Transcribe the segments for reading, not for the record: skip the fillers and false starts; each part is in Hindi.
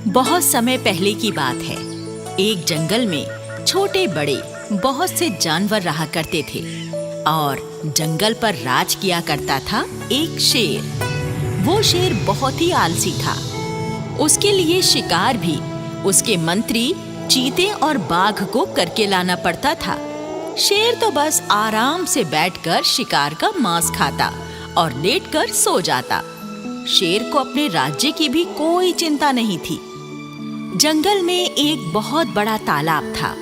बहुत समय पहले की बात है। एक जंगल में छोटे बड़े बहुत से जानवर रहा करते थे और जंगल पर राज किया करता था एक शेर। वो शेर बहुत ही आलसी था। उसके लिए शिकार भी उसके मंत्री चीते और बाघ को करके लाना पड़ता था। शेर तो बस आराम से बैठकर शिकार का मांस खाता और लेटकर सो जाता। शेर को अपने राज्य की भी कोई चिंता नहीं थी। जंगल में एक बहुत बड़ा तालाब था।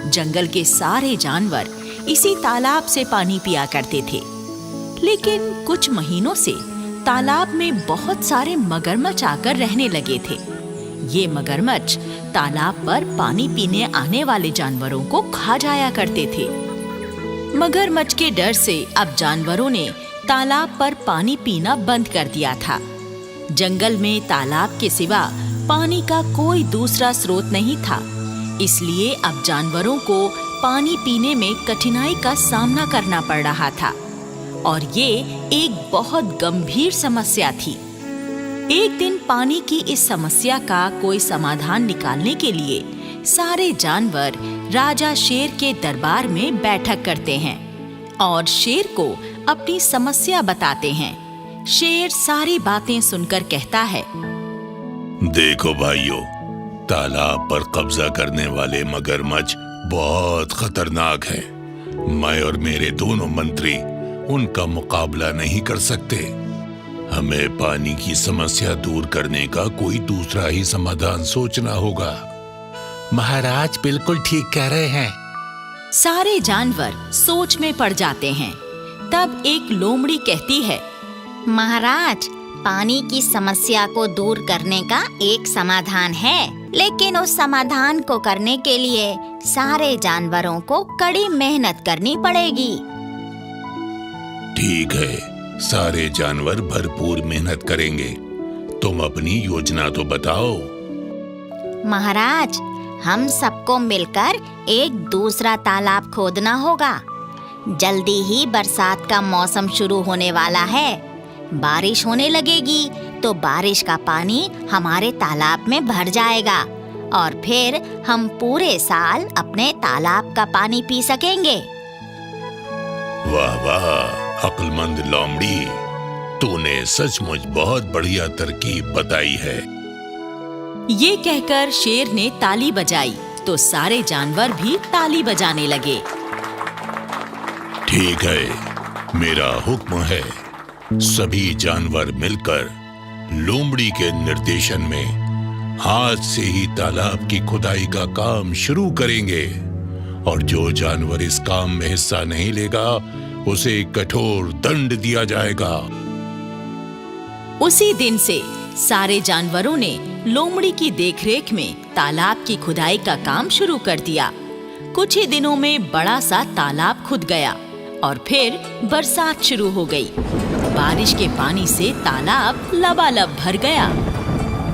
जंगल के सारे जानवर इसी तालाब से पानी पिया करते थे। लेकिन कुछ महीनों से तालाब में बहुत सारे मगरमच्छ आकर रहने लगे थे। ये मगरमच्छ तालाब पर पानी पीने आने वाले जानवरों को खा जाया करते थे। मगरमच्छ के डर से अब जानवरों ने तालाब पर पानी पीना बंद कर दिया था। जंगल में तालाब के सिवा पानी का कोई दूसरा स्रोत नहीं था, इसलिए अब जानवरों को पानी पीने में कठिनाई का सामना करना पड़ रहा था और ये एक बहुत गंभीर समस्या थी। एक दिन पानी की इस समस्या का कोई समाधान निकालने के लिए सारे जानवर राजा शेर के दरबार में बैठक करते हैं और शेर को अपनी समस्या बताते हैं। शेर सारी बातें सुनकर कहता है, देखो भाइयों, तालाब पर कब्जा करने वाले मगरमच्छ बहुत खतरनाक हैं। मैं और मेरे दोनों मंत्री उनका मुकाबला नहीं कर सकते। हमें पानी की समस्या दूर करने का कोई दूसरा ही समाधान सोचना होगा। महाराज बिल्कुल ठीक कह रहे हैं। सारे जानवर सोच में पड़ जाते हैं। तब एक लोमड़ी कहती है, महाराज, पानी की समस्या को दूर करने का एक समाधान है, लेकिन उस समाधान को करने के लिए सारे जानवरों को कड़ी मेहनत करनी पड़ेगी। ठीक है, सारे जानवर भरपूर मेहनत करेंगे। तुम अपनी योजना तो बताओ। महाराज, हम सबको मिलकर एक दूसरा तालाब खोदना होगा। जल्दी ही बरसात का मौसम शुरू होने वाला है। बारिश होने लगेगी तो बारिश का पानी हमारे तालाब में भर जाएगा और फिर हम पूरे साल अपने तालाब का पानी पी सकेंगे। वाह वाह, अक्लमंद लोमड़ी, तूने सचमुच बहुत बढ़िया तरकीब बताई है। ये कहकर शेर ने ताली बजाई तो सारे जानवर भी ताली बजाने लगे। ठीक है, मेरा हुक्म है, सभी जानवर मिलकर लोमड़ी के निर्देशन में आज से ही तालाब की खुदाई का काम शुरू करेंगे और जो जानवर इस काम में हिस्सा नहीं लेगा उसे कठोर दंड दिया जाएगा। उसी दिन से सारे जानवरों ने लोमड़ी की देखरेख में तालाब की खुदाई का काम शुरू कर दिया। कुछ ही दिनों में बड़ा सा तालाब खुद गया और फिर बरसात शुरू हो गई। बारिश के पानी से तालाब लबालब भर गया।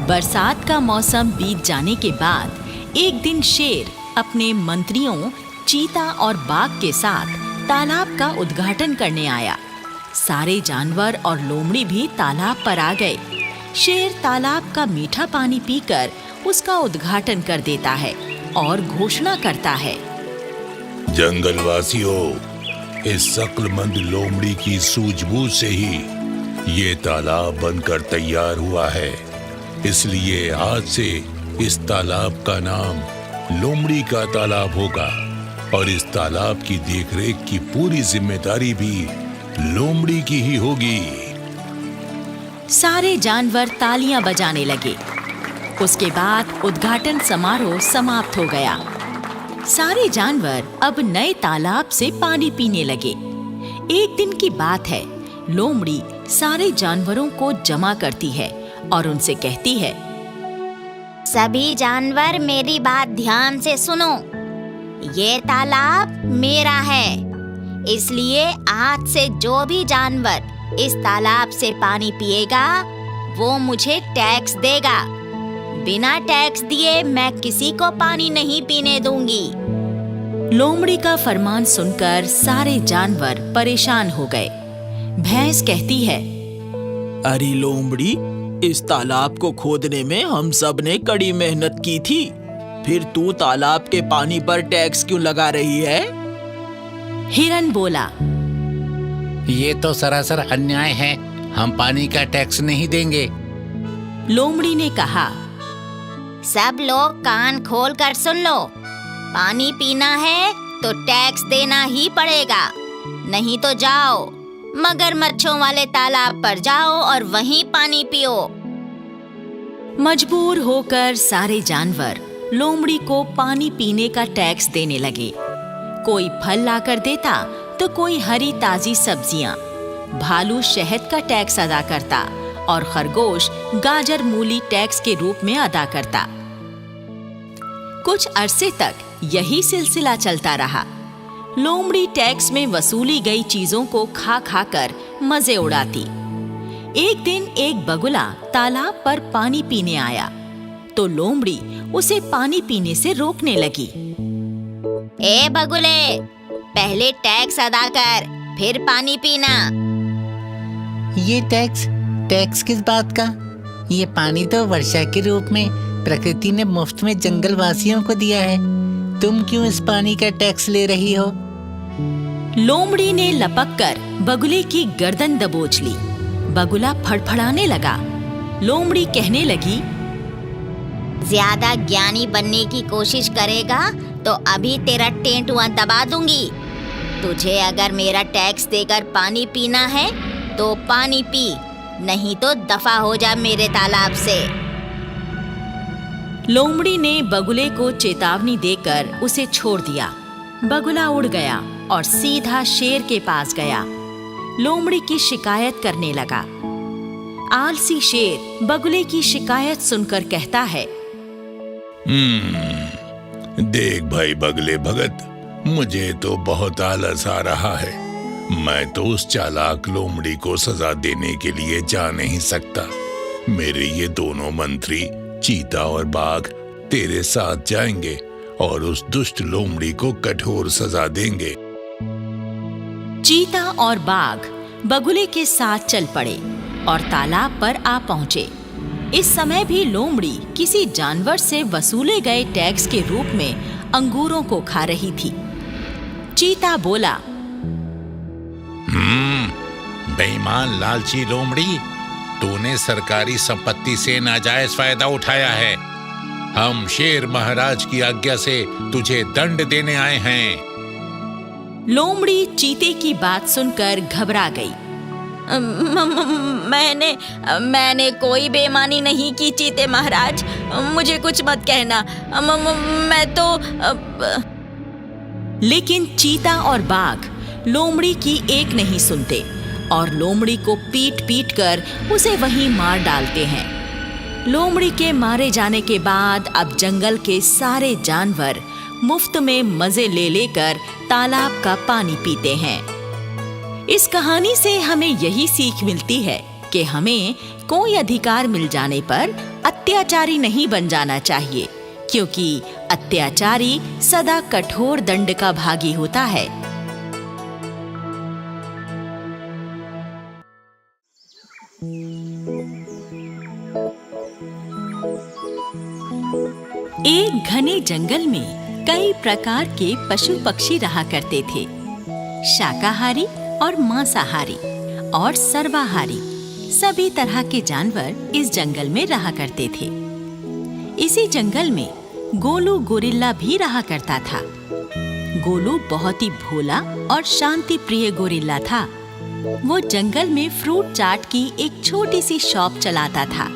बरसात का मौसम बीत जाने के बाद एक दिन शेर अपने मंत्रियों चीता और बाघ के साथ तालाब का उद्घाटन करने आया। सारे जानवर और लोमड़ी भी तालाब पर आ गए। शेर तालाब का मीठा पानी पीकर उसका उद्घाटन कर देता है और घोषणा करता है, जंगलवासियों, इस अक्लमंद लोमड़ी की सूझबूझ से ही ये तालाब बनकर तैयार हुआ है। इसलिए आज से इस तालाब का नाम लोमड़ी का तालाब होगा और इस तालाब की देखरेख की पूरी जिम्मेदारी भी लोमड़ी की ही होगी। सारे जानवर तालियां बजाने लगे। उसके बाद उद्घाटन समारोह समाप्त हो गया। सारे जानवर अब नए तालाब से पानी पीने लगे। एक दिन की बात है, लोमड़ी सारे जानवरों को जमा करती है और उनसे कहती है, सभी जानवर मेरी बात ध्यान से सुनो। ये तालाब मेरा है, इसलिए आज से जो भी जानवर इस तालाब से पानी पिएगा वो मुझे टैक्स देगा। बिना टैक्स दिए मैं किसी को पानी नहीं पीने दूंगी। लोमड़ी का फरमान सुनकर सारे जानवर परेशान हो गए। भैंस कहती है, अरे लोमड़ी, इस तालाब को खोदने में हम सब ने कड़ी मेहनत की थी, फिर तू तालाब के पानी पर टैक्स क्यों लगा रही है? हिरन बोला, ये तो सरासर अन्याय है। हम पानी का टैक्स नहीं देंगे। लोमड़ी ने कहा, सब लोग कान खोल कर सुन लो। पानी पीना है तो टैक्स देना ही पड़ेगा, नहीं तो जाओ मगरमच्छों वाले तालाब पर जाओ और वहीं पानी पियो। मजबूर होकर सारे जानवर लोमड़ी को पानी पीने का टैक्स देने लगे। कोई फल लाकर देता तो कोई हरी ताजी सब्जियां। भालू शहद का टैक्स अदा करता और खरगोश गाजर मूली टैक्स के रूप में अदा करता। कुछ अरसे तक यही सिलसिला चलता रहा। लोमड़ी टैक्स में वसूली गई चीजों को खा खा कर मजे उड़ाती। एक दिन एक बगुला तालाब पर पानी पीने आया तो लोमड़ी उसे पानी पीने से रोकने लगी। ए बगुले, पहले टैक्स अदा कर, फिर पानी पीना। ये टैक्स किस बात का? ये पानी तो वर्षा के रूप में प्रकृति ने मुफ्त में जंगल वासियों को दिया है। तुम क्यों इस पानी का टैक्स ले रही हो? लोमड़ी ने लपक कर बगुले की गर्दन दबोच ली। बगुला फड़फड़ाने लगा। लोमड़ी कहने लगी, ज्यादा ज्ञानी बनने की कोशिश करेगा तो अभी तेरा टेंटुआ दबा दूंगी। तुझे अगर मेरा टैक्स देकर पानी पीना है तो पानी पी, नहीं तो दफा हो जा मेरे तालाब से। लोमड़ी ने बगुले को चेतावनी देकर उसे छोड़ दिया। बगुला उड़ गया और सीधा शेर के पास गया। लोमड़ी की शिकायत करने लगा। आलसी शेर बगुले की शिकायत सुनकर कहता है, देख भाई बगले भगत, मुझे तो बहुत आलस आ रहा है। मैं तो उस चालाक लोमड़ी को सजा देने के लिए जा नहीं सकता। मेरे ये दोनों मंत्री चीता और बाघ तेरे साथ जाएंगे और उस दुष्ट लोमड़ी को कठोर सजा देंगे। चीता और बाघ बगुले के साथ चल पड़े और तालाब पर आ पहुंचे। इस समय भी लोमड़ी किसी जानवर से वसूले गए टैक्स के रूप में अंगूरों को खा रही थी। चीता बोला, बेईमान लालची लोमड़ी, तूने सरकारी संपत्ति से नाजायज फायदा उठाया है। हम शेर महाराज की आज्ञा से तुझे दंड देने आए हैं। लोमड़ी चीते की बात सुनकर घबरा गई। मैंने कोई बेईमानी नहीं की चीते महाराज, मुझे कुछ मत कहना। मैं तो लेकिन चीता और बाघ लोमड़ी की एक नहीं सुनते और लोमड़ी को पीट पीट कर उसे वहीं मार डालते हैं। लोमड़ी के मारे जाने के बाद अब जंगल के सारे जानवर मुफ्त में मजे ले लेकर तालाब का पानी पीते हैं। इस कहानी से हमें यही सीख मिलती है कि हमें कोई अधिकार मिल जाने पर अत्याचारी नहीं बन जाना चाहिए, क्योंकि अत्याचारी सदा कठोर दंड का भागी होता है। एक घने जंगल में कई प्रकार के पशु पक्षी रहा करते थे। शाकाहारी और मांसाहारी और सर्वाहारी सभी तरह के जानवर इस जंगल में रहा करते थे। इसी जंगल में गोलू गोरिल्ला भी रहा करता था। गोलू बहुत ही भोला और शांति प्रिय गोरिल्ला था। वो जंगल में फ्रूट चाट की एक छोटी सी शॉप चलाता था।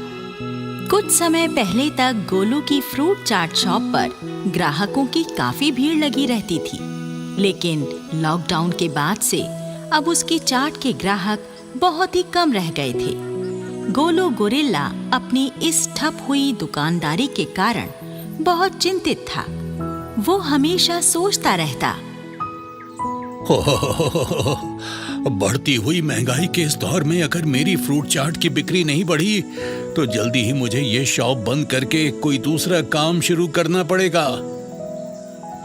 कुछ समय पहले तक गोलू की फ्रूट चाट शॉप पर ग्राहकों की काफी भीड़ लगी रहती थी, लेकिन लॉकडाउन के बाद से अब उसकी चाट के ग्राहक बहुत ही कम रह गए थे। गोलू गोरिल्ला अपनी इस ठप हुई दुकानदारी के कारण बहुत चिंतित था। वो हमेशा सोचता रहता, बढ़ती हुई महंगाई के इस दौर में अगर मेरी फ्रूट चाट की बिक्री नहीं बढ़ी तो जल्दी ही मुझे ये शॉप बंद करके कोई दूसरा काम शुरू करना पड़ेगा।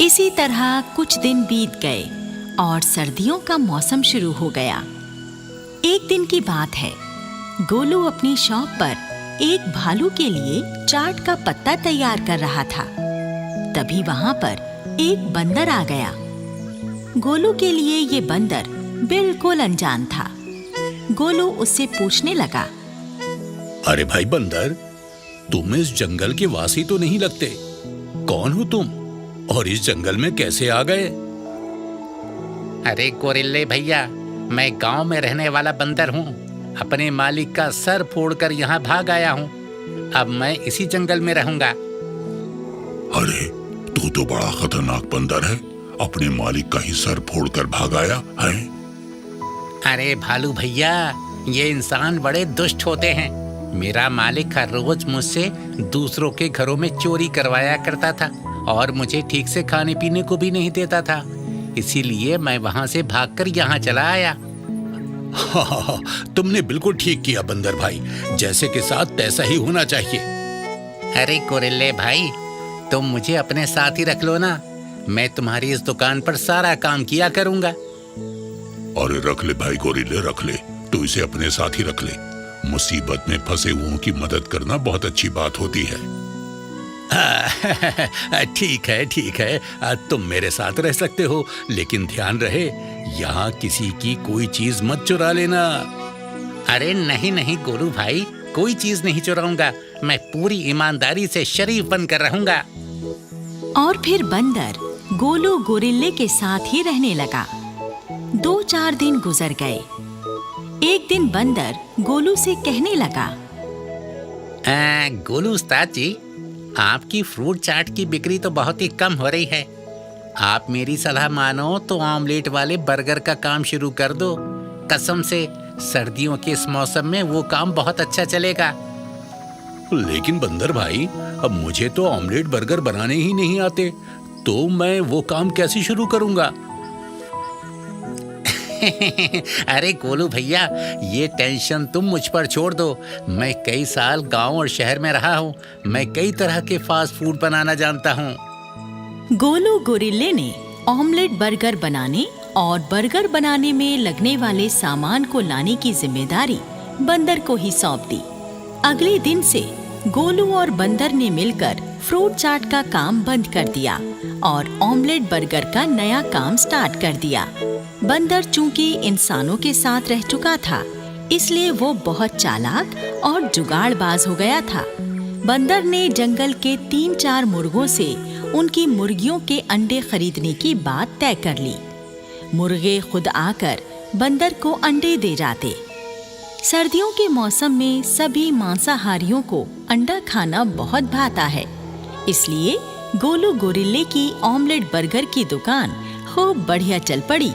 इसी तरह कुछ दिन बीत गए और सर्दियों का मौसम शुरू हो गया। एक दिन की बात है, गोलू अपनी शॉप पर एक भालू के लिए चाट का पत्ता तैयार कर रहा था। तभी वहां पर एक बंदर आ गया। गोलू के लिए ये बंदर बिल्कुल अनजान था। गोलू उससे पूछने लगा, अरे भाई बंदर, तुम इस जंगल के वासी तो नहीं लगते। कौन हो तुम और इस जंगल में कैसे आ गए? अरे गोरिल्ले भैया, मैं गांव में रहने वाला बंदर हूँ। अपने मालिक का सर फोड़कर यहाँ भाग आया हूँ। अब मैं इसी जंगल में रहूंगा। अरे तू तो बड़ा खतरनाक बंदर है, अपने मालिक का ही सर फोड़कर भाग आया है। अरे भालू भैया, ये इंसान बड़े दुष्ट होते हैं। मेरा मालिक हर रोज मुझसे दूसरों के घरों में चोरी करवाया करता था और मुझे ठीक से खाने पीने को भी नहीं देता था। इसीलिए मैं वहां से भागकर यहाँ चला आया। हाँ, तुमने बिल्कुल ठीक किया बंदर भाई। जैसे के साथ तैसा ही होना चाहिए। अरे गोरिल्ले भाई, तुम मुझे अपने साथ ही रख लो ना। मैं तुम्हारी इस दुकान पर सारा काम किया करूंगा। अरे रख ले भाई गोरिल्ले, रख ले। तू इसे अपने साथ ही रख ले। मुसीबत में फंसे हुओं की मदद करना बहुत अच्छी बात होती है। ठीक है, ठीक है, तुम मेरे साथ रह सकते हो, लेकिन ध्यान रहे यहाँ किसी की कोई चीज मत चुरा लेना। अरे नहीं नहीं गोलू भाई, कोई चीज नहीं चुराऊंगा। मैं पूरी ईमानदारी से शरीफ बनकर रहूंगा। और फिर बंदर गोलू गोरिल्ले के साथ ही रहने लगा। 2-4 दिन गुजर गए। एक दिन बंदर गोलू से कहने लगा, गोलू उस्ताद जी, आपकी फ्रूट चाट की बिक्री तो बहुत ही कम हो रही है। आप मेरी सलाह मानो तो ऑमलेट वाले बर्गर का काम शुरू कर दो। कसम से सर्दियों के इस मौसम में वो काम बहुत अच्छा चलेगा। लेकिन बंदर भाई, अब मुझे तो ऑमलेट बर्गर बनाने ही नहीं आते, तो मैं वो काम कैसे शुरू करूंगा? अरे गोलू भैया, ये टेंशन तुम मुझ पर छोड़ दो। मैं कई साल गांव और शहर में रहा हूँ। मैं कई तरह के फास्ट फूड बनाना जानता हूँ। गोलू गोरिल्ले ने ऑमलेट बर्गर बनाने और बर्गर बनाने में लगने वाले सामान को लाने की जिम्मेदारी बंदर को ही सौंप दी। अगले दिन से गोलू और बंदर ने मिलकर फ्रूट चाट का काम बंद कर दिया और ऑमलेट बर्गर का नया काम स्टार्ट कर दिया। बंदर चूंकि इंसानों के साथ रह चुका था, इसलिए वो बहुत चालाक और जुगाड़बाज हो गया था। बंदर ने जंगल के 3-4 मुर्गों से उनकी मुर्गियों के अंडे खरीदने की बात तय कर ली। मुर्गे खुद आकर बंदर को अंडे दे जाते। सर्दियों के मौसम में सभी मांसाहारियों को अंडा खाना बहुत भाता है, इसलिए गोलू गोरिल्ले की ऑमलेट बर्गर की दुकान खूब बढ़िया चल पड़ी।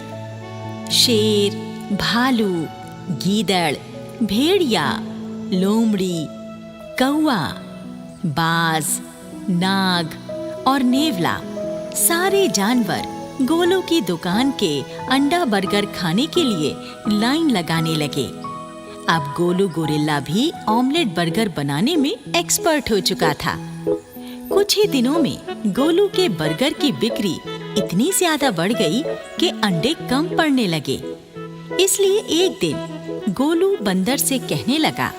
शेर, भालू, गीदड़, भेड़िया, लोमड़ी, कौवा, बाज, नाग और नेवला सारे जानवर गोलू की दुकान के अंडा बर्गर खाने के लिए लाइन लगाने लगे। अब गोलू गोरिल्ला भी ऑमलेट बर्गर बनाने में एक्सपर्ट हो चुका था। कुछ ही दिनों में गोलू के बर्गर की बिक्री इतनी ज्यादा बढ़ गई कि अंडे कम पड़ने लगे। इसलिए एक दिन गोलू बंदर से कहने लगा,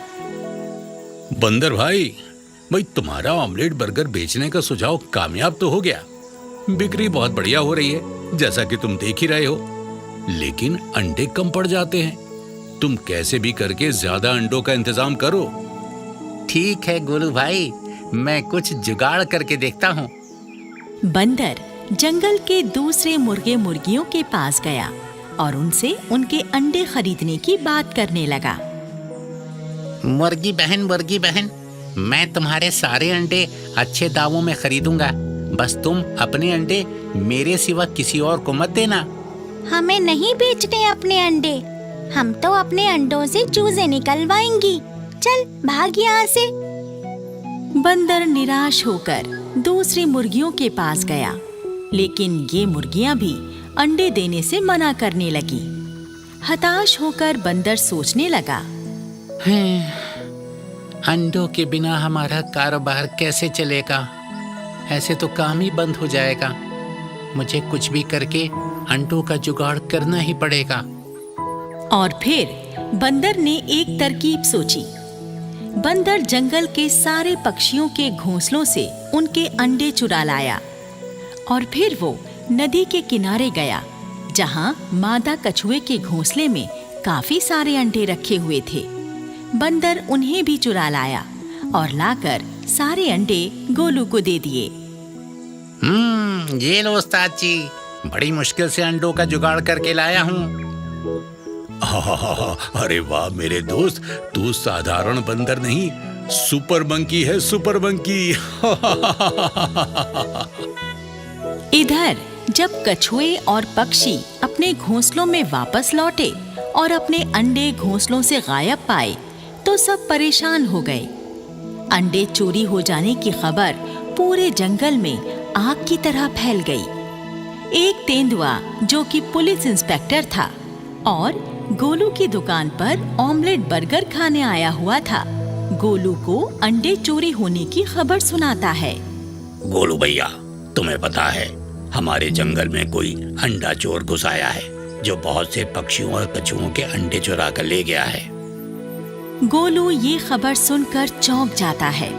बंदर भाई, तुम्हारा ऑमलेट बर्गर बेचने का सुझाव कामयाब तो हो गया। बिक्री बहुत बढ़िया हो रही है, जैसा कि तुम देख ही रहे हो, लेकिन अंडे कम पड़ जाते हैं। तुम कैसे भी करके ज्यादा अंडों का इंतजाम करो। ठीक है गोलू भाई, मैं कुछ जुगाड़ करके देखता हूँ। बंदर जंगल के दूसरे मुर्गे मुर्गियों के पास गया और उनसे उनके अंडे खरीदने की बात करने लगा। मुर्गी बहन, मैं तुम्हारे सारे अंडे अच्छे दामों में खरीदूंगा। बस तुम अपने अंडे मेरे सिवा किसी और को मत देना। हमें नहीं बेचने अपने अंडे, हम तो अपने अंडों से चूजे निकलवाएंगी। चल भाग यहाँ से। बंदर निराश होकर दूसरी मुर्गियों के पास गया, लेकिन ये मुर्गियां भी अंडे देने से मना करने लगी। हताश होकर बंदर सोचने लगा, अंडों के बिना हमारा कारोबार कैसे चलेगा? ऐसे तो काम ही बंद हो जाएगा। मुझे कुछ भी करके अंडों का जुगाड़ करना ही पड़ेगा। और फिर बंदर ने एक तरकीब सोची। बंदर जंगल के सारे पक्षियों के घोंसलों से उनके अंडे चुरा लाया और फिर वो नदी के किनारे गया, जहां मादा कछुए के घोंसले में काफी सारे अंडे रखे हुए थे। बंदर उन्हें भी चुरा लाया और लाकर सारे अंडे गोलू को दे दिए। ये लो उस्ताद जी, बड़ी मुश्किल से अंडों का जुगाड़ करके लाया हूँ। अरे वाह मेरे दोस्त, तू साधारण बंदर नहीं, सुपर मंकी है, सुपर मंकी। इधर जब कछुए और पक्षी अपने घोंसलों में वापस लौटे और अपने अंडे घोंसलों से गायब पाए तो सब परेशान हो गए। अंडे चोरी हो जाने की खबर पूरे जंगल में आग की तरह फैल गई। एक तेंदुआ जो कि पुलिस इंस्पेक्टर था और गोलू की दुकान पर ऑमलेट बर्गर खाने आया हुआ था, गोलू को अंडे चोरी होने की खबर सुनाता है। गोलू भैया, तुम्हें पता है हमारे जंगल में कोई अंडा चोर घुस आया है जो बहुत से पक्षियों और कछुओं के अंडे चुरा कर ले गया है। गोलू ये खबर सुनकर चौंक जाता है।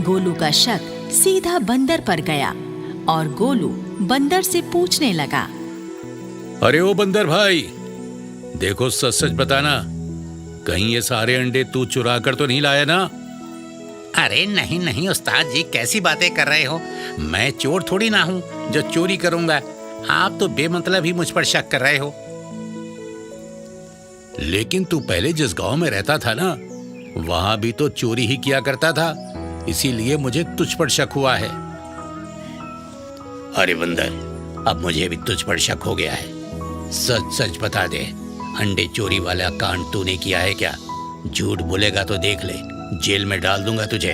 गोलू का शक सीधा बंदर पर गया और गोलू बंदर से पूछने लगा, अरे ओ बंदर भाई, देखो सच सच बताना, कहीं ये सारे अंडे तू चुरा कर तो नहीं लाया ना? अरे नहीं नहीं उस्ताद जी, कैसी बातें कर रहे हो? मैं चोर थोड़ी ना हूँ जो चोरी करूंगा। आप तो बेमतलब ही मुझ पर शक कर रहे हो। लेकिन तू पहले जिस गांव में रहता था ना, वहां भी तो चोरी ही किया करता था, इसीलिए मुझे तुझ पर शक हुआ है। अरे बंदर, अब मुझे भी तुझ पर शक हो गया है। सच सच बता दे, अंडे चोरी वाला कांड तूने किया है क्या? झूठ बोलेगा तो देख ले, जेल में डाल दूंगा तुझे।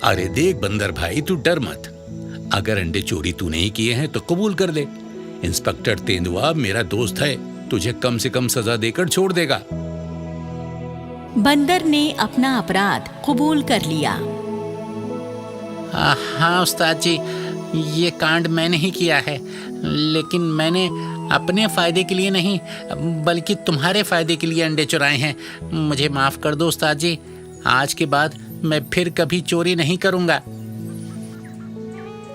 अरे देख बंदर भाई, तू डर मत। अगर अंडे चोरी तूने ही किए हैं तो कबूल कर ले। इंस्पेक्टर तेंदुआ मेरा दोस्त है, तुझे कम से कम सजा देकर छोड़ देगा। बंदर ने अपना अपराध कबूल कर लिया। हाँ उस्ताद जी, ये कांड मैंने ही किया है, लेकिन मैंने अपने फायदे के लिए नहीं बल्कि तुम्हारे फायदे के लिए अंडे चुराए हैं। मुझे माफ कर दो उस्ताद जी, आज के बाद मैं फिर कभी चोरी नहीं करूंगा।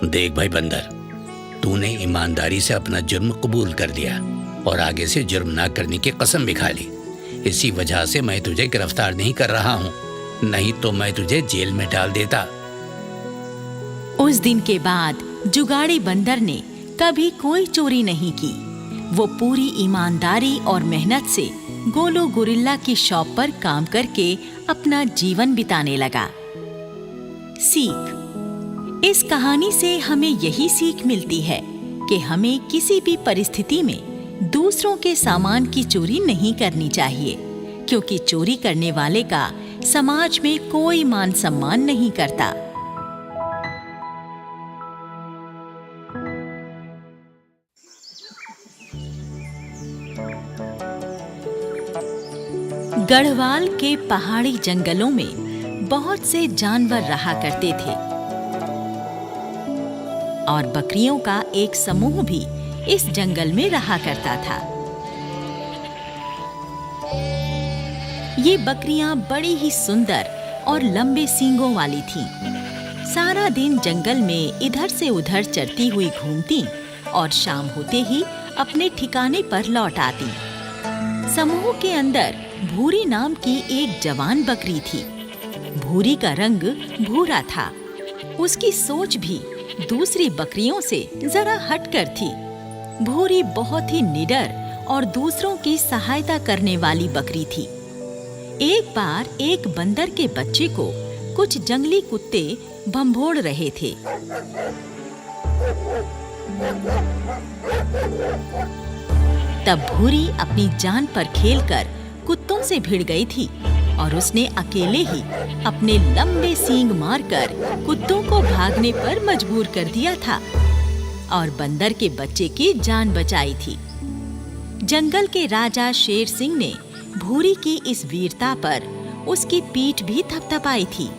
देख भाई बंदर, तूने ईमानदारी से अपना जुर्म कबूल कर दिया और आगे से जुर्म ना करने की कसम भी खा ली। इसी वजह से मैं तुझे गिरफ्तार नहीं कर रहा हूँ, नहीं तो मैं तुझे जेल में डाल देता। उस दिन के बाद जुगाड़ी बंदर ने कभी कोई चोरी नहीं की। वो पूरी ईमानदारी और मेहनत से गोलू गोरिल्ला की शॉप पर काम करके अपना जीवन बिताने लगा। सीख: इस कहानी से हमें यही सीख मिलती है कि हमें किसी भी परिस्थिति में दूसरों के सामान की चोरी नहीं करनी चाहिए, क्योंकि चोरी करने वाले का समाज में कोई मान सम्मान नहीं करता। गढ़वाल के पहाड़ी जंगलों में बहुत से जानवर रहा करते थे और बकरियों का एक समूह भी इस जंगल में रहा करता था। ये बकरियां बड़ी ही सुंदर और लंबे सींगों वाली थीं। सारा दिन जंगल में इधर से उधर चरती हुई घूमती और शाम होते ही अपने ठिकाने पर लौट आती। समूह के अंदर भूरी नाम की एक जवान बकरी थी। भूरी का रंग भूरा था। उसकी सोच भी दूसरी बकरियों से जरा हटकर थी। भूरी बहुत ही निडर और दूसरों की सहायता करने वाली बकरी थी। एक बार एक बंदर के बच्चे को कुछ जंगली कुत्ते भंभोड़ रहे थे। तब भूरी अपनी जान पर खेलकर कुत्तों से भिड़ गई थी और उसने अकेले ही अपने लंबे सींग मारकर कुत्तों को भागने पर मजबूर कर दिया था और बंदर के बच्चे की जान बचाई थी। जंगल के राजा शेर सिंह ने भूरी की इस वीरता पर उसकी पीठ भी थपथपाई थी।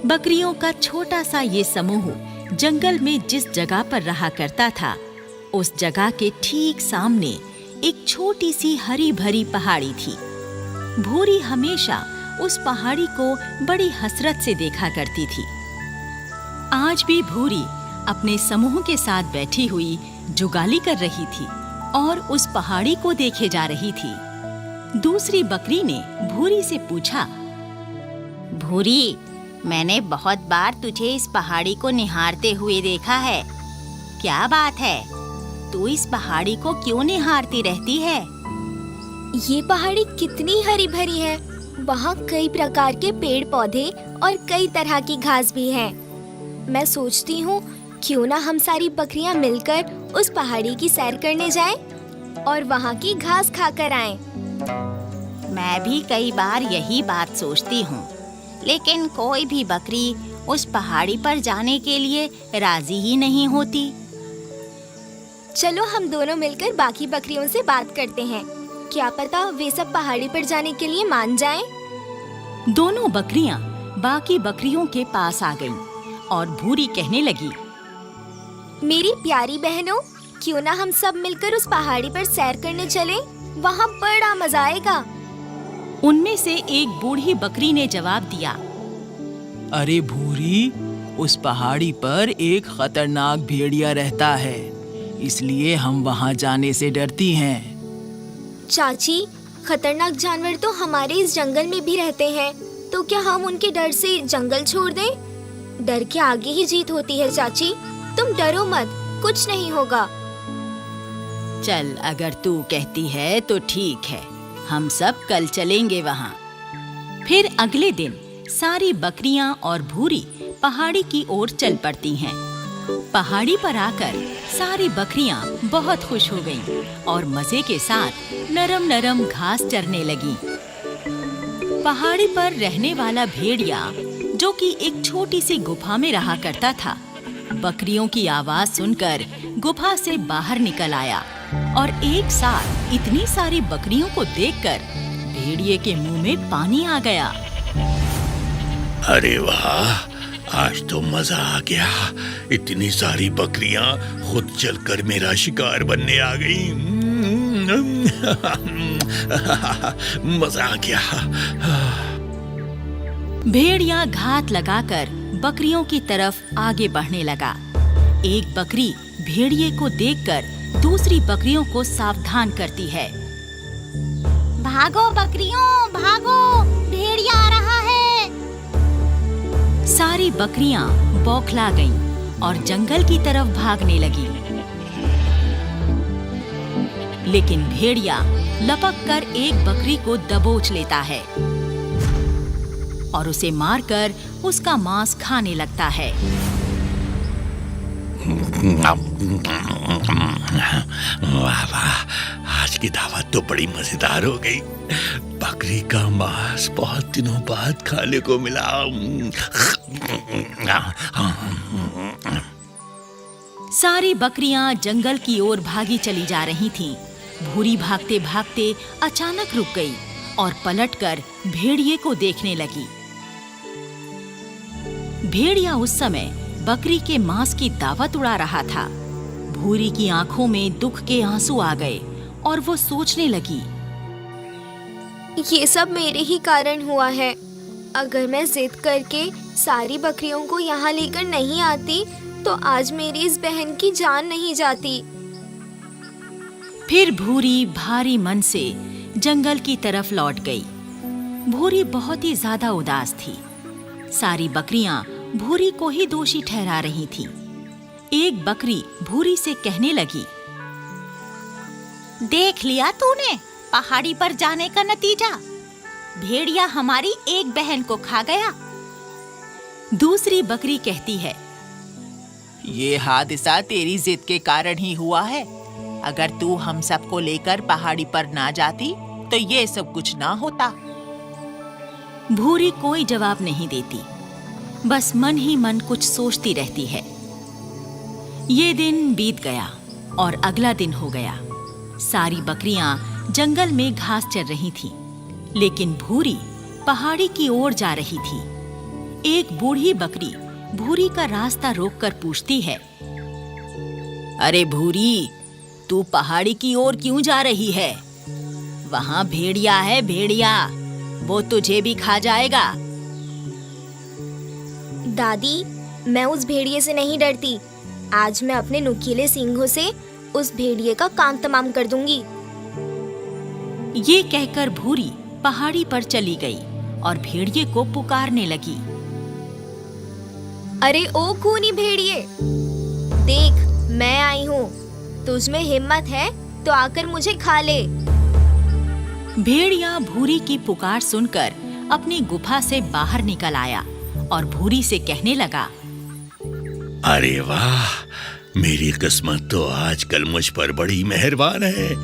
बकरियों का छोटा सा ये समूह जंगल में जिस जगह पर रहा करता था, उस जगह के ठीक सामने एक छोटी सी हरी भरी पहाड़ी थी। भूरी हमेशा उस पहाड़ी को बड़ी हसरत से देखा करती थी। आज भी भूरी अपने समूह के साथ बैठी हुई जुगाली कर रही थी और उस पहाड़ी को देखे जा रही थी। दूसरी बकरी ने भूरी से पूछा, भूरी, मैंने बहुत बार तुझे इस पहाड़ी को निहारते हुए देखा है। क्या बात है, तू इस पहाड़ी को क्यों निहारती रहती है? ये पहाड़ी कितनी हरी भरी है। वहाँ कई प्रकार के पेड़ पौधे और कई तरह की घास भी है। मैं सोचती हूँ क्यों ना हम सारी बकरियाँ मिलकर उस पहाड़ी की सैर करने जाएं और वहाँ की घास खाकर आएं। मैं भी कई बार यही बात सोचती हूँ, लेकिन कोई भी बकरी उस पहाड़ी पर जाने के लिए राजी ही नहीं होती। चलो हम दोनों मिलकर बाकी बकरियों से बात करते हैं। क्या पता वे सब पहाड़ी पर जाने के लिए मान जाएं। दोनों बकरियां बाकी बकरियों के पास आ गईं और भूरी कहने लगी, मेरी प्यारी बहनों, क्यों ना हम सब मिलकर उस पहाड़ी पर सैर करने चलें? वहाँ बड़ा मजा आएगा। उनमें से एक बूढ़ी बकरी ने जवाब दिया, अरे भूरी, उस पहाड़ी पर एक खतरनाक भेड़िया रहता है, इसलिए हम वहाँ जाने से डरती हैं। चाची, खतरनाक जानवर तो हमारे इस जंगल में भी रहते हैं, तो क्या हम उनके डर से जंगल छोड़ दें? डर के आगे ही जीत होती है चाची। तुम डरो मत, कुछ नहीं होगा। चल, अगर तू कहती है तो ठीक है, हम सब कल चलेंगे वहाँ। फिर अगले दिन सारी बकरियां और भूरी पहाड़ी की ओर चल पड़ती हैं। पहाड़ी पर आकर सारी बकरियां बहुत खुश हो गईं और मजे के साथ नरम नरम घास चरने लगीं। पहाड़ी पर रहने वाला भेड़िया, जो कि एक छोटी सी गुफा में रहा करता था, बकरियों की आवाज सुनकर गुफा से बाहर निकल आया और एक साथ इतनी सारी बकरियों को देखकर भेड़िए के मुंह में पानी आ गया। अरे वाह, आज तो मजा आ गया। इतनी सारी बकरियां खुद चलकर मेरा शिकार बनने आ गई। मजा आ गया। भेड़िया घात लगाकर बकरियों की तरफ आगे बढ़ने लगा। एक बकरी भेड़िए को देखकर दूसरी बकरियों को सावधान करती है। भागो बकरियों, भागो, भेड़िया आ रहा है। सारी बकरियां बौखला गईं और जंगल की तरफ भागने लगी। लेकिन भेड़िया लपक कर एक बकरी को दबोच लेता है और उसे मारकर उसका मांस खाने लगता है। वाह वाह, आज की दावत तो बड़ी मजेदार हो गई। बकरी का मांस बहुत दिनों बाद खाने को मिला। सारी बकरियां जंगल की ओर भागी चली जा रही थीं। भूरी भागते भागते अचानक रुक गई और पलटकर भेड़िए को देखने लगी। भेड़िया उस समय बकरी के मांस की दावत उड़ा रहा था। भूरी की आंखों में दुख के आंसू आ गए और वो सोचने लगी, ये सब मेरे ही कारण हुआ है। अगर मैं जिद करके सारी बकरियों को यहाँ लेकर नहीं आती, तो आज मेरी इस बहन की जान नहीं जाती। फिर भूरी भारी मन से जंगल की तरफ लौट गई। भूरी बहुत ही ज्यादा उदास थी। सारी बकरियां भूरी को ही दोषी ठहरा रही थीं। एक बकरी भूरी से कहने लगी, देख लिया तूने पहाड़ी पर जाने का नतीजा? भेड़िया हमारी एक बहन को खा गया। दूसरी बकरी कहती है, ये हादसा तेरी जिद के कारण ही हुआ है। अगर तू हम सबको लेकर पहाड़ी पर ना जाती तो ये सब कुछ ना होता। भूरी कोई जवाब नहीं देती, बस मन ही मन कुछ सोचती रहती है। ये दिन बीत गया और अगला दिन हो गया। सारी बकरियां जंगल में घास चर रही थीं, लेकिन भूरी पहाड़ी की ओर जा रही थी। एक बूढ़ी बकरी भूरी का रास्ता रोककर पूछती है, अरे भूरी, तू पहाड़ी की ओर क्यों जा रही है? वहां भेड़िया है, भेड़िया। वो तुझे भी खा जाएगा। दादी, मैं उस भेड़िए से नहीं डरती। आज मैं अपने नुकीले सींगों से उस भेड़िए का काम तमाम कर दूंगी। ये कहकर भूरी पहाड़ी पर चली गई और भेड़िए को पुकारने लगी। अरे ओ खूनी भेड़िए, देख मैं आई हूँ। तुझ में हिम्मत है तो आकर मुझे खा ले। भेड़िया भूरी की पुकार सुनकर अपनी गुफा से बाहर निकल आया और भूरी से कहने लगा, अरे वाह, मेरी किस्मत तो आजकल मुझ पर बड़ी मेहरबान है।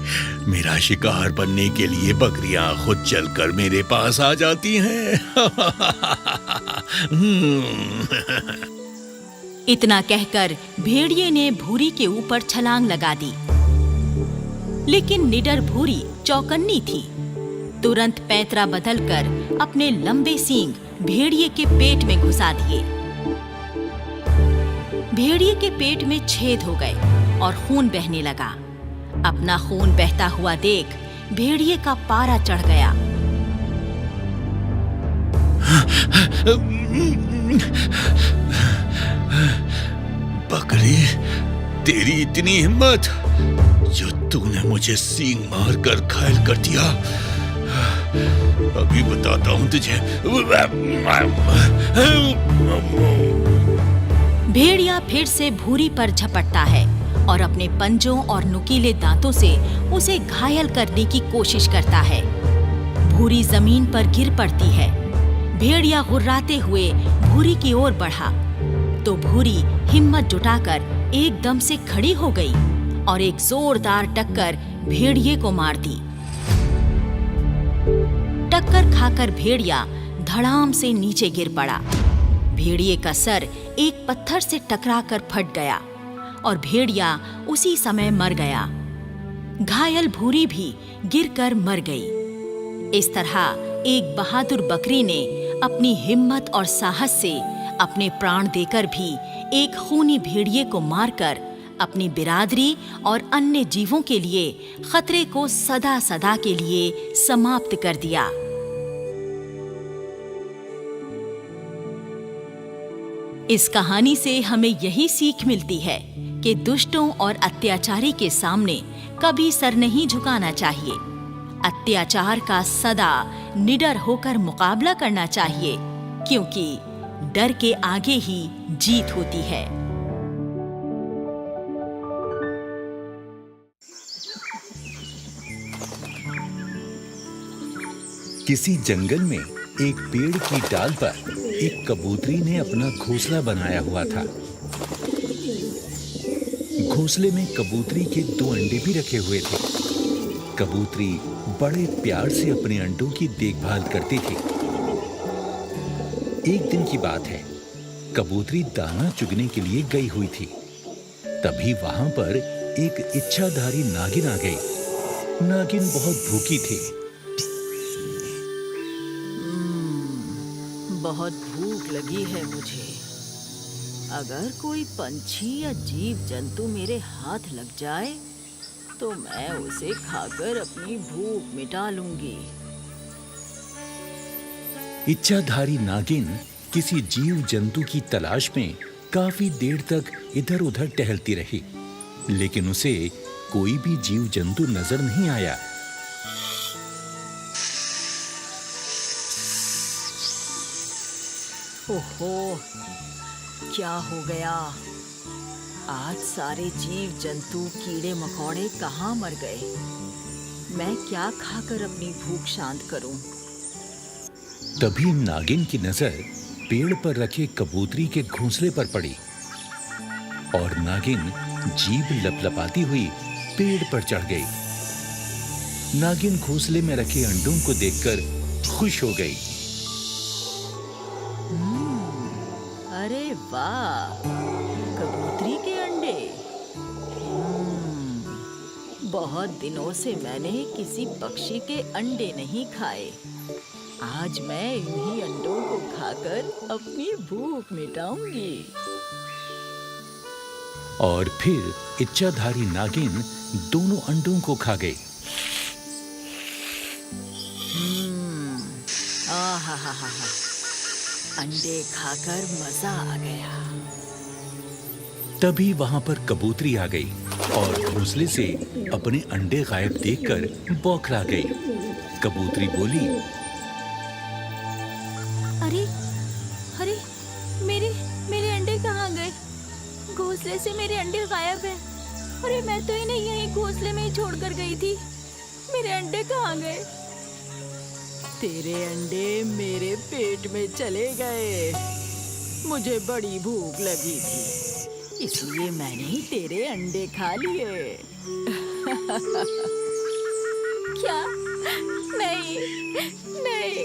मेरा शिकार बनने के लिए बकरियां खुद चलकर मेरे पास आ जाती हैं। इतना कहकर भेड़िए ने भूरी के ऊपर छलांग लगा दी। लेकिन निडर भूरी चौकन्नी थी। तुरंत पैंतरा बदलकर अपने लंबे सींग भेड़िए के पेट में घुसा दिए। भेड़िए के पेट में छेद हो गए और खून बहने लगा। अपना खून बहता हुआ देख भेड़िए का पारा चढ़ गया। बकरी, तेरी इतनी हिम्मत जो तूने मुझे सींग मारकर घायल कर दिया। अभी बताता हूं तुझे। भेड़िया फिर से भूरी पर झपटता है और अपने पंजों और नुकीले दांतों से उसे घायल करने की कोशिश करता है। भूरी जमीन पर गिर पड़ती है। भेड़िया गुर्राते हुए भूरी की ओर बढ़ा तो भूरी हिम्मत जुटाकर एकदम से खड़ी हो गई और एक जोरदार टक्कर भेड़िए को मार दी। टक्कर खाकर भेड़िया धड़ाम से नीचे गिर पड़ा। भेड़िए का सर एक पत्थर से टकराकर फट गया और भेड़िया उसी समय मर गया। घायल भूरी भी गिरकर मर गई। इस तरह एक बहादुर बकरी ने अपनी हिम्मत और साहस से अपने प्राण देकर भी एक खूनी भेड़िए को मारकर अपनी बिरादरी और अन्य जीवों के लिए खतरे को सदा सदा के लिए समाप्त कर दिया। इस कहानी से हमें यही सीख मिलती है कि दुष्टों और अत्याचारी के सामने कभी सर नहीं झुकाना चाहिए। अत्याचार का सदा निडर होकर मुकाबला करना चाहिए, क्योंकि डर के आगे ही जीत होती है। किसी जंगल में एक पेड़ की डाल पर एक कबूतरी ने अपना घोंसला बनाया हुआ था। घोंसले में कबूतरी के 2 अंडे भी रखे हुए थे। कबूतरी बड़े प्यार से अपने अंडों की देखभाल करती थी। एक दिन की बात है, कबूतरी दाना चुगने के लिए गई हुई थी। तभी वहां पर एक इच्छाधारी नागिन आ गई। नागिन बहुत भूखी थी। बहुत भूख लगी है मुझे। अगर कोई पंछी या जीव जंतु मेरे हाथ लग जाए तो मैं उसे खाकर अपनी भूख मिटा लूंगी। इच्छाधारी नागिन किसी जीव जंतु की तलाश में काफी देर तक इधर उधर टहलती रही, लेकिन उसे कोई भी जीव जंतु नजर नहीं आया। ओहो, क्या हो गया? आज सारे जीव जंतु कीड़े मकोड़े कहाँ मर गए? मैं क्या खाकर अपनी भूख शांत करूं? तभी नागिन की नजर पेड़ पर रखे कबूतरी के घोंसले पर पड़ी और नागिन जीभ लपलपाती हुई पेड़ पर चढ़ गई। नागिन घोंसले में रखे अंडों को देखकर खुश हो गई। अरे वाह, कबूतरी के अंडे। बहुत दिनों से मैंने किसी पक्षी के अंडे नहीं खाए। आज मैं इन्हीं अंडों को खाकर अपनी भूख मिटाऊंगी। और फिर इच्छाधारी नागिन दोनों अंडों को खा गई। अंडे खाकर मजा आ गया। तभी वहां पर कबूतरी आ गई और घोंसले से अपने अंडे गायब देखकर बौखला गई। कबूतरी बोली, अरे अरे मेरे मेरे अंडे कहाँ गए? घोंसले से मेरे अंडे गायब हैं। अरे मैं तो इन्हें यहीं घोंसले में ही छोड़कर गई थी। मेरे अंडे कहाँ गए? तेरे अंडे मेरे पेट में चले गए। मुझे बड़ी भूख लगी थी, इसलिए मैंने ही तेरे अंडे खा लिए। क्या? नहीं नहीं,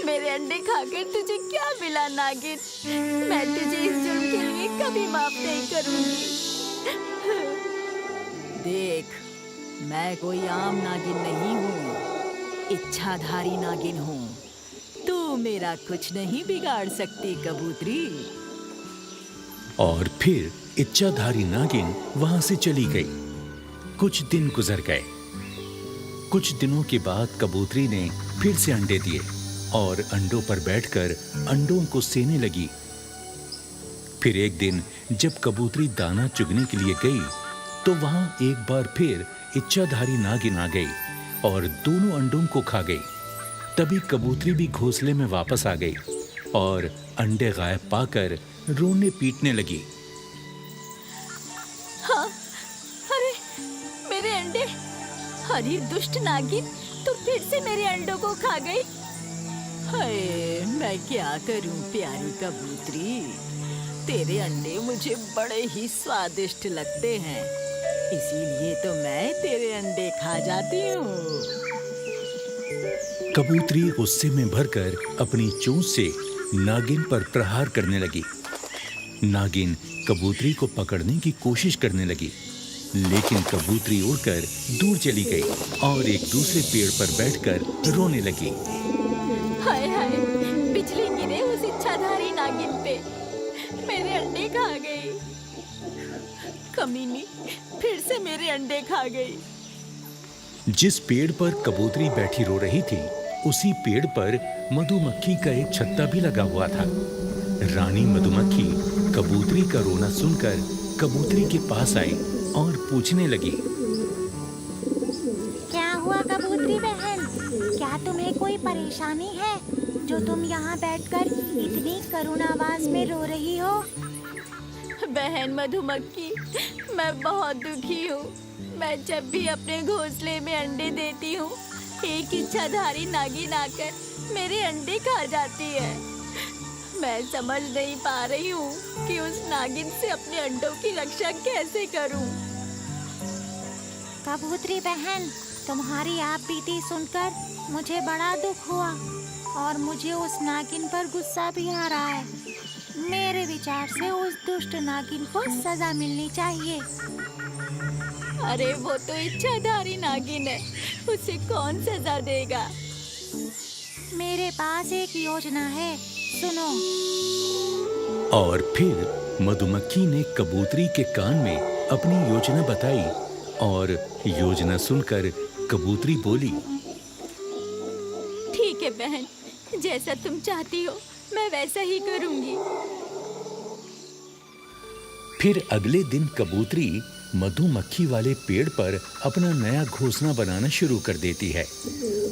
मेरे अंडे खाकर तुझे क्या मिला नागिन? मैं तुझे इस जुर्म के लिए कभी माफ नहीं करूंगी। देख, मैं कोई आम नागिन नहीं हूँ, इच्छाधारी नागिन हूँ। तू मेरा कुछ नहीं बिगाड़ सकती कबूतरी। और फिर इच्छाधारी नागिन वहां से चली गई। कुछ दिन गुजर गए। कुछ दिनों के बाद कबूतरी ने फिर से अंडे दिए और अंडों पर बैठकर अंडों को सेने लगी। फिर एक दिन जब कबूतरी दाना चुगने के लिए गई तो वहां एक बार फिर इच्छाधारी नागिन आ गई और दोनों अंडों को खा गई। तभी कबूतरी भी घोंसले में वापस आ गई और अंडे गायब पाकर रोने पीटने लगी। हाँ, अरे मेरे अंडे! अरे दुष्ट नागिन, तू फिर से मेरे अंडों को खा गई। हाय, मैं क्या करूं प्यारी कबूतरी, तेरे अंडे मुझे बड़े ही स्वादिष्ट लगते हैं, इसीलिए तो मैं तेरे अंडे खा जाती हूँ। कबूतरी गुस्से में भरकर अपनी चोंच से नागिन पर प्रहार करने लगी। नागिन कबूतरी को पकड़ने की कोशिश करने लगी, लेकिन कबूतरी उड़कर दूर चली गई और एक दूसरे पेड़ पर बैठकर रोने लगी। हाय हाय, बिजली गिरे उस इच्छाधारी नागिन पे, मेरे अंडे खा गई। कमीनी फिर से मेरे अंडे खा गई। जिस पेड़ पर कबूतरी बैठी रो रही थी, उसी पेड़ पर मधुमक्खी का एक छत्ता भी लगा हुआ था। रानी मधुमक्खी कबूतरी का रोना सुनकर कबूतरी के पास आई और पूछने लगी, क्या हुआ कबूतरी बहन? क्या तुम्हें कोई परेशानी है जो तुम यहाँ बैठकर इतनी करुण आवाज में रो रही हो? बहन मधुमक्खी, मैं बहुत दुखी हूँ। मैं जब भी अपने घोंसले में अंडे देती हूँ, एक इच्छाधारी नागिन आकर मेरे अंडे खा जाती है। मैं समझ नहीं पा रही हूँ कि उस नागिन से अपने अंडों की रक्षा कैसे करूँ। कबूतरी बहन, तुम्हारी आप बीती सुनकर मुझे बड़ा दुख हुआ और मुझे उस नागिन पर गुस्सा भी आ रहा है। मेरे विचार से उस दुष्ट नागिन को सजा मिलनी चाहिए। अरे वो तो इच्छाधारी नागिन है, उसे कौन सजा देगा? मेरे पास एक योजना है, सुनो। और फिर मधुमक्खी ने कबूतरी के कान में अपनी योजना बताई और योजना सुनकर कबूतरी बोली, ठीक है बहन, जैसा तुम चाहती हो मैं वैसा ही करूंगी। फिर अगले दिन कबूतरी मधुमक्खी वाले पेड़ पर अपना नया घोंसला बनाना शुरू कर देती है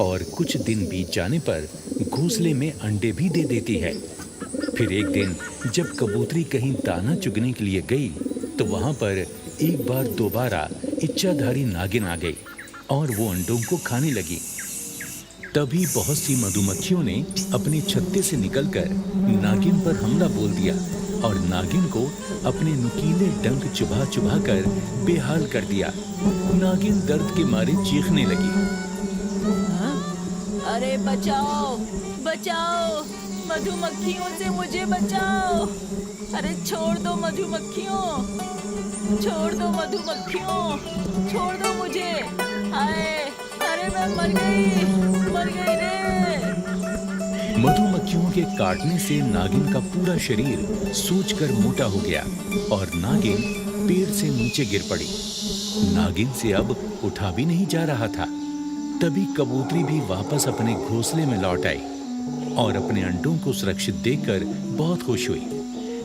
और कुछ दिन बीत जाने पर घोंसले में अंडे भी दे देती है। फिर एक दिन जब कबूतरी कहीं दाना चुगने के लिए गई तो वहां पर एक बार दोबारा इच्छाधारी नागिन आ गई और वो अंडों को खाने लगी। तभी बहुत सी मधुमक्खियों ने अपने छत्ते से निकलकर नागिन पर हमला बोल दिया और नागिन को अपने नुकीले डंक चुभा चुभा कर बेहाल कर दिया। नागिन दर्द के मारे चीखने लगी, अरे बचाओ बचाओ, मधुमक्खियों से मुझे बचाओ। अरे छोड़ दो मधुमक्खियों, छोड़ दो मधुमक्खियों, छोड़ दो मुझे। हाय, अरे मैं मर गई रे। मधुमक्खियों के काटने से नागिन का पूरा शरीर सूजकर मोटा हो गया और नागिन पेड़ से नीचे गिर पड़ी। नागिन से अब उठा भी नहीं जा रहा था। तभी कबूतरी भी वापस अपने घोंसले में लौट आई। और अपने अंडों को सुरक्षित देखकर बहुत खुश हुई।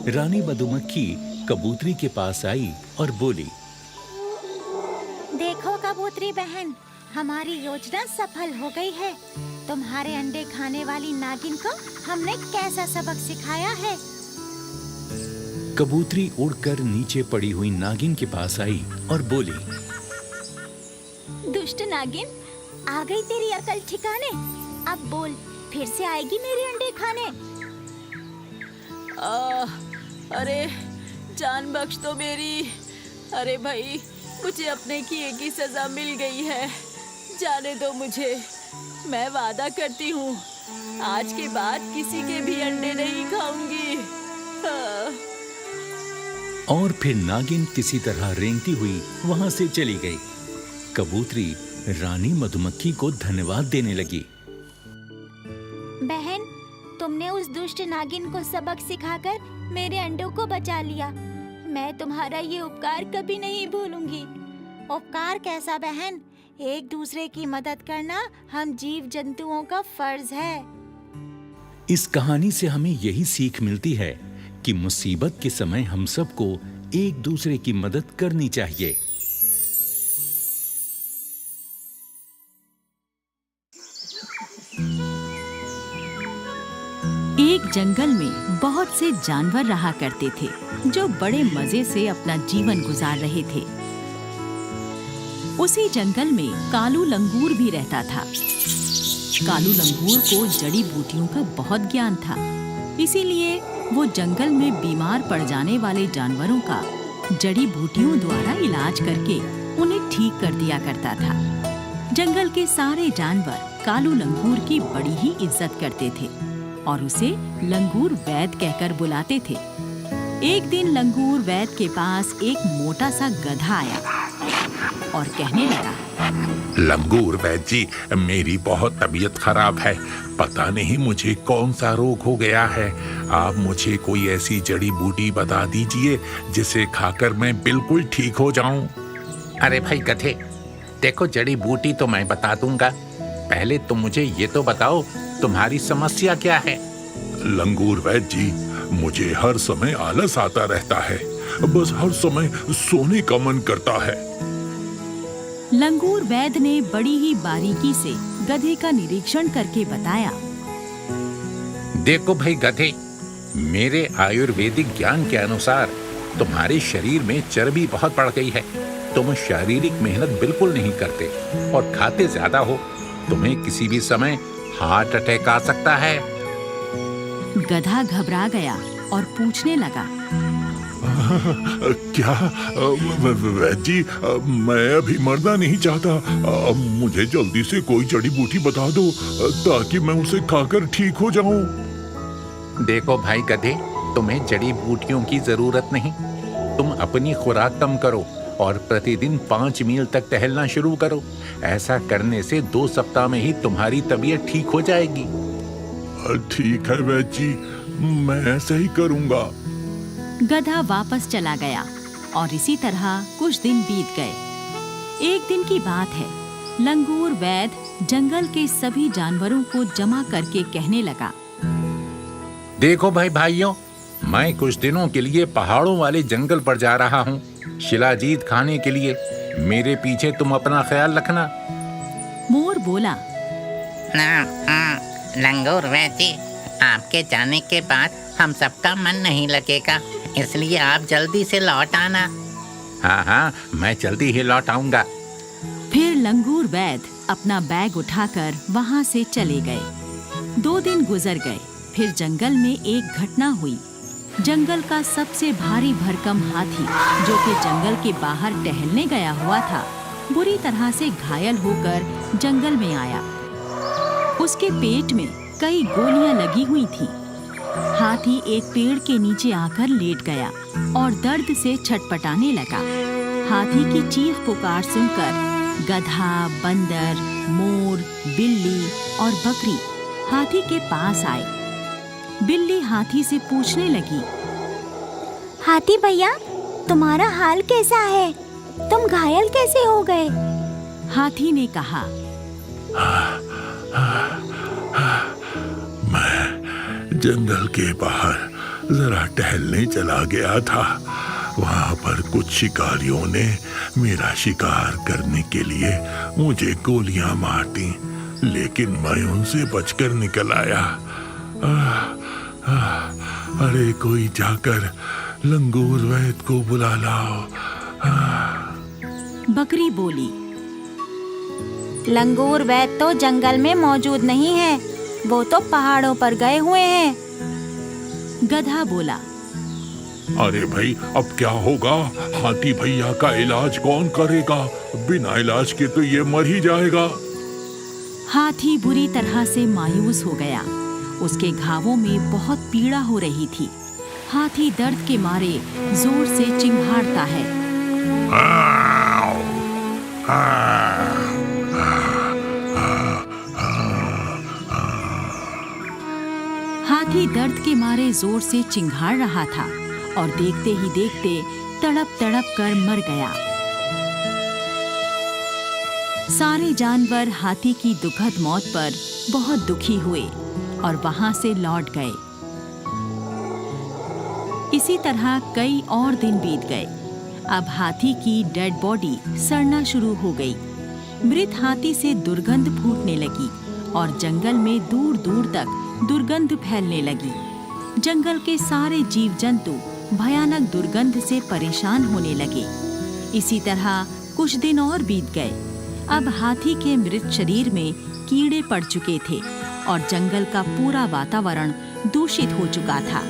रानी मधुमक्खी कबूतरी के पास आई और बोली, देखो कबूतरी बहन, हमारी योजना सफल हो गई है। तुम्हारे अंडे खाने वाली नागिन को हमने कैसा सबक सिखाया है। कबूतरी उड़कर नीचे पड़ी हुई नागिन के पास आई और बोली, दुष्ट नागिन, आ गई तेरी अकल ठिकाने। अब बोल, फिर से आएगी मेरे अंडे खाने? अरे जान बख्श दो मेरी। अरे भाई, मुझे अपने किए की सजा मिल गई है, जाने दो मुझे। मैं वादा करती हूँ, आज के बाद किसी के भी अंडे नहीं खाऊंगी। और फिर नागिन किसी तरह रेंगती हुई वहां से चली गई। कबूतरी रानी मधुमक्खी को धन्यवाद देने लगी। बहन, तुमने उस दुष्ट नागिन को सबक सिखाकर मेरे अंडों को बचा लिया। मैं तुम्हारा ये उपकार कभी नहीं भूलूंगी। उपकार कैसा बहन? एक दूसरे की मदद करना हम जीव जंतुओं का फर्ज है। इस कहानी से हमें यही सीख मिलती है कि मुसीबत के समय हम सबको एक दूसरे की मदद करनी चाहिए। एक जंगल में बहुत से जानवर रहा करते थे, जो बड़े मजे से अपना जीवन गुजार रहे थे। उसी जंगल में कालू लंगूर भी रहता था। कालू लंगूर को जड़ी बूटियों का बहुत ज्ञान था, इसीलिए वो जंगल में बीमार पड़ जाने वाले जानवरों का जड़ी बूटियों द्वारा इलाज करके उन्हें ठीक कर दिया करता था। जंगल के सारे जानवर कालू लंगूर की बड़ी ही इज्जत करते थे और उसे लंगूर वैद कहकर बुलाते थे। एक दिन लंगूर वैद के पास एक मोटा सा गधा आया और कहने लगा, लंगूर वैद जी, मेरी बहुत तबीयत खराब है। पता नहीं मुझे कौन सा रोग हो गया है। आप मुझे कोई ऐसी जड़ी बूटी बता दीजिए जिसे खाकर मैं बिल्कुल ठीक हो जाऊं। अरे भाई गधे, देखो जड़ी बूटी तो मैं बता दूंगा, पहले तुम मुझे ये तो बताओ तुम्हारी समस्या क्या है। लंगूर वैद जी, मुझे हर समय आलस आता रहता है, बस हर समय सोने का मन करता है। लंगूर वैद ने बड़ी ही बारीकी से गधे का निरीक्षण करके बताया, देखो भाई गधे, मेरे आयुर्वेदिक ज्ञान के अनुसार तुम्हारे शरीर में चर्बी बहुत बढ़ गई है। तुम शारीरिक मेहनत बिल्कुल नहीं करते और खाते ज्यादा हो। तुम्हें किसी भी समय हार्ट अटैक आ सकता है। गधा घबरा गया और पूछने लगा, क्या वैद जी, मैं अभी मरना नहीं चाहता। मुझे जल्दी से कोई जड़ी बूटी बता दो ताकि मैं उसे खाकर ठीक हो जाऊं। देखो भाई गधे, तुम्हें जड़ी बूटियों की जरूरत नहीं। तुम अपनी खुराक कम करो और प्रतिदिन 5 मील तक टहलना शुरू करो। ऐसा करने से 2 सप्ताह में ही तुम्हारी तबीयत ठीक हो जाएगी। ठीक है वैद जी, मैं ऐसा ही करूंगा। गधा वापस चला गया और इसी तरह कुछ दिन बीत गए। एक दिन की बात है, लंगूर वैद जंगल के सभी जानवरों को जमा करके कहने लगा, देखो भाई भाइयों, मैं कुछ दिनों के लिए पहाड़ों वाले जंगल पर जा रहा हूँ शिलाजीत खाने के लिए। मेरे पीछे तुम अपना ख्याल रखना। मोर बोला, लंगूर वैद जी, आपके जाने के बाद हम सबका मन नहीं लगेगा, इसलिए आप जल्दी से लौट आना। हाँ, मैं जल्दी ही लौट आऊंगा। फिर लंगूर वैद अपना बैग उठाकर वहाँ से चले गए। 2 दिन गुजर गए। फिर जंगल में एक घटना हुई। जंगल का सबसे भारी भरकम हाथी, जो कि जंगल के बाहर टहलने गया हुआ था, बुरी तरह से घायल होकर जंगल में आया। उसके पेट में कई गोलियां लगी हुई थीं। हाथी एक पेड़ के नीचे आकर लेट गया और दर्द से छटपटाने लगा। हाथी की चीख पुकार सुनकर गधा, बंदर, मोर, बिल्ली और बकरी हाथी के पास आए। बिल्ली हाथी से पूछने लगी, हाथी भैया, तुम्हारा हाल कैसा है? तुम घायल कैसे हो गए? हाथी ने कहा, मैं जंगल के बाहर जरा टहलने चला गया था। वहां पर कुछ शिकारियों ने मेरा शिकार करने के लिए मुझे गोलियां मार दी, लेकिन मैं उनसे बचकर निकल आया। अरे कोई जाकर लंगूर वैद को बुला लाओ। बकरी बोली, लंगूर वैद तो जंगल में मौजूद नहीं है, वो तो पहाड़ों पर गए हुए हैं। गधा बोला, अरे भाई अब क्या होगा? हाथी भैया का इलाज कौन करेगा? बिना इलाज के तो ये मर ही जाएगा। हाथी बुरी तरह से मायूस हो गया। उसके घावों में बहुत पीड़ा हो रही थी। हाथी दर्द के मारे जोर से चिंघाड़ता है। हाथी दर्द के मारे जोर से चिंघाड़ रहा था और देखते ही देखते तड़प तड़प कर मर गया। सारे जानवर हाथी की दुखद मौत पर बहुत दुखी हुए और वहां से लौट गए। इसी तरह कई और दिन बीत गए। अब हाथी की डेड बॉडी सड़ना शुरू हो गई। मृत हाथी से दुर्गंध फूटने लगी और जंगल में दूर दूर तक दुर्गंध फैलने लगी। जंगल के सारे जीव जंतु भयानक दुर्गंध से परेशान होने लगे। इसी तरह कुछ दिन और बीत गए। अब हाथी के मृत शरीर में कीड़े पड़ चुके थे और जंगल का पूरा वातावरण दूषित हो चुका था।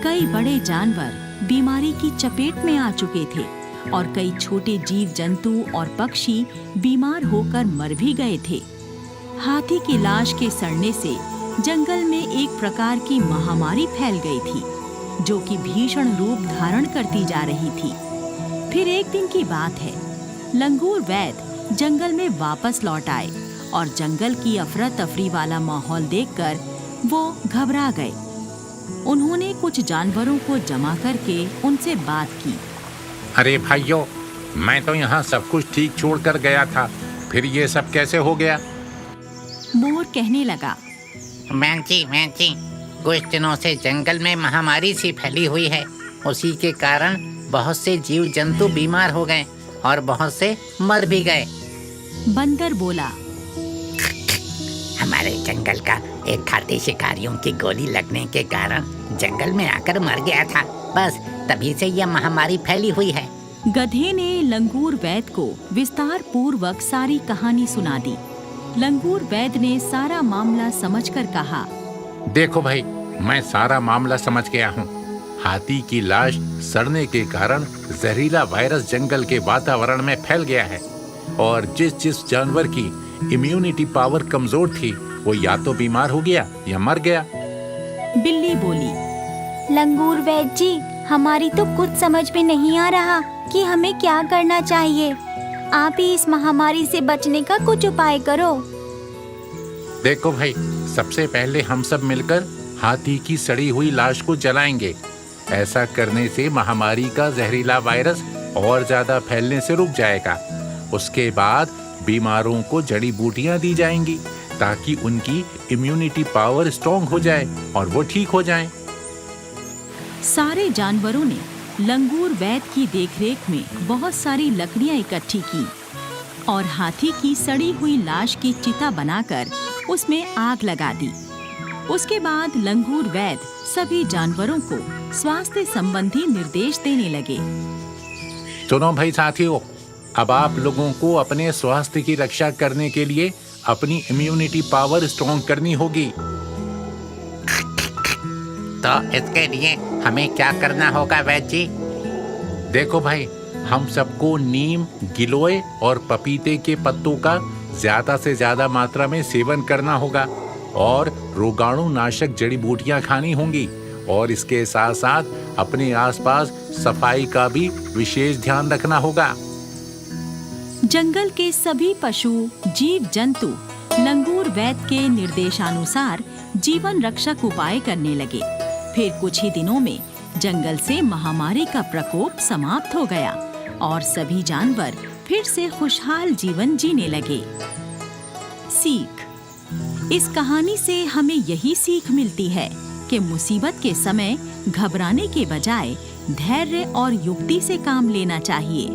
कई बड़े जानवर बीमारी की चपेट में आ चुके थे और कई छोटे जीव जंतु और पक्षी बीमार होकर मर भी गए थे। हाथी की लाश के सड़ने से जंगल में एक प्रकार की महामारी फैल गई थी, जो कि भीषण रूप धारण करती जा रही थी। फिर एक दिन की बात है, लंगूर वैद जंगल में वापस लौट आए और जंगल की अफरा तफरी वाला माहौल देखकर वो घबरा गए। उन्होंने कुछ जानवरों को जमा करके उनसे बात की। अरे भाइयों, मैं तो यहाँ सब कुछ ठीक छोड़कर गया था, फिर ये सब कैसे हो गया? मोर कहने लगा, मैन जी, कुछ दिनों से जंगल में महामारी सी फैली हुई है। उसी के कारण बहुत से जीव जंतु बीमार हो गए और बहुत से मर भी गए। बंदर बोला, हमारे जंगल का एक खाते शिकारियों की गोली लगने के कारण जंगल में आकर मर गया था, बस तभी से यह महामारी फैली हुई है। गधे ने लंगूर वैद को विस्तार पूर्वक सारी कहानी सुना दी। लंगूर वैद ने सारा मामला समझकर कहा, देखो भाई, मैं सारा मामला समझ गया हूँ। हाथी की लाश सड़ने के कारण जहरीला वायरस जंगल के वातावरण में फैल गया है और जिस जानवर की इम्यूनिटी पावर कमजोर थी वो या तो बीमार हो गया या मर गया। बिल्ली बोली, लंगूर वैद जी, हमारी तो कुछ समझ में नहीं आ रहा कि हमें क्या करना चाहिए। आप ही इस महामारी से बचने का कुछ उपाय करो। देखो भाई, सबसे पहले हम सब मिलकर हाथी की सड़ी हुई लाश को जलाएंगे। ऐसा करने से महामारी का जहरीला वायरस और ज्यादा फैलने से रुक जाएगा। उसके बाद बीमारों को जड़ी बूटियां दी जाएंगी ताकि उनकी इम्यूनिटी पावर स्ट्रॉन्ग हो जाए और वो ठीक हो जाएं। सारे जानवरों ने लंगूर वैद की देखरेख में बहुत सारी लकड़ियां इकट्ठी की और हाथी की सड़ी हुई लाश की चिता बनाकर उसमें आग लगा दी। उसके बाद लंगूर वैद सभी जानवरों को स्वास्थ्य संबंधी निर्देश देने लगे। सुनो भाई साथियों, अब आप लोगों को अपने स्वास्थ्य की रक्षा करने के लिए अपनी इम्यूनिटी पावर स्ट्रॉन्ग करनी होगी। तो इसके लिए हमें क्या करना होगा वैद जी? देखो भाई, हम सबको नीम, गिलोय और पपीते के पत्तों का ज्यादा से ज्यादा मात्रा में सेवन करना होगा और रोगाणु नाशक जड़ी बूटियां खानी होंगी और इसके साथ साथ अपने आसपास सफाई का भी विशेष ध्यान रखना होगा। जंगल के सभी पशु, जीव जंतु लंगूर वैद के निर्देशानुसार जीवन रक्षक उपाय करने लगे। फिर कुछ ही दिनों में जंगल से महामारी का प्रकोप समाप्त हो गया और सभी जानवर फिर से खुशहाल जीवन जीने लगे। सीख: इस कहानी से हमें यही सीख मिलती है कि मुसीबत के समय घबराने के बजाय धैर्य और युक्ति से काम लेना चाहिए।